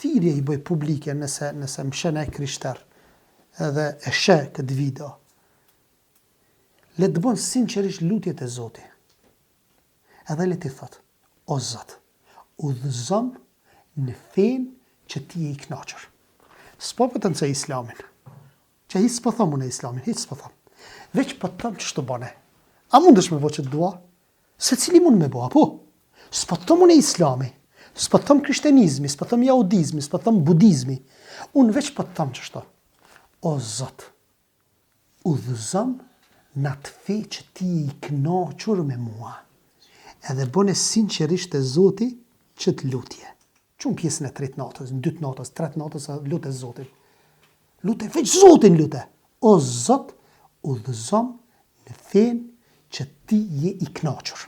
thirrje i bëj publike nëse më shen ai krishter edhe e sheh këtë video. Le të bën sinqerisht lutjet e Zotit. Edhe le të thot: o Zot, udhëzom në fenë që ti je i kënaqur. S'po pëtën se islamin. Që hiç s'po thomë në islamin, hiç s'po thomë. Veç po të thëmë që të bëne. A mundesh me bo që të dua? Se cili mund me bo, apo? S'po të thëmë në islami, s'po të thëmë krishtenizmi, s'po të thëmë jahudizmi, s'po të thëmë budizmi. Unë veç po të thëmë që shto. O Zot, udhëzom në atë fe që ti je i kënaqur me mua. Edhe bëne sinqerisht e Zoti që të lutje. Qumë pjesën e 3 natës, 2 natës, 3 natës, lute Zotin. Lute, veç Zotin lute. O Zot, udhëzom në fenë që ti je i kënaqur.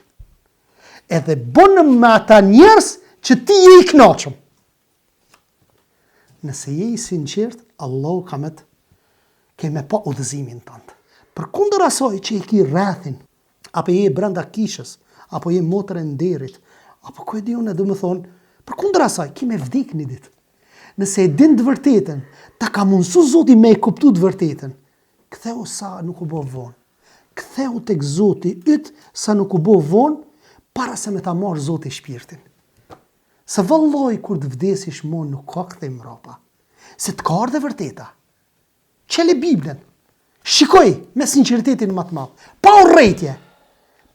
Edhe bënë me ata njerëz që ti je i kënaqur. Nëse je i sinqert, Allahu ke me pa udhëzimin tënd. Përkundër asaj që i ki rrethin, apo je brenda kishës, apo je motër e nderit, apo ku e di unë, domethënë, përkundër asaj, ki me vdik një ditë. Nëse e din të vërtetën, ta ka mundsu Zoti me e kuptu të vërtetën, ktheu sa nuk u bë vonë. Ktheu tek Zoti yt sa nuk u bë vonë, para se me ta marr Zoti shpirtin. Se vallai kur të vdesish mo nuk ka kthej mrapa. Se të ka ardhe vërteta. Qele Biblën. Shikoj me sinqeritetin më të madh. Pa urrëtitje.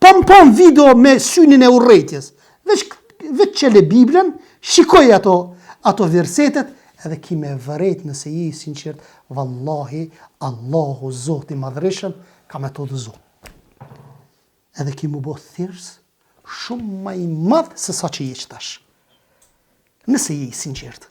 Pa video me synin e urrëtitjes. Veç qele Biblën, shikoj ato versetet, edhe ki me vërejt nëse je i sinqert, vallahi, Allahu Zoti madhreshëm, ka me të udhëzu. Edhe ki mu bo thirës, shumë ma i madh se sa që je qëtash. Nëse je i sinqert.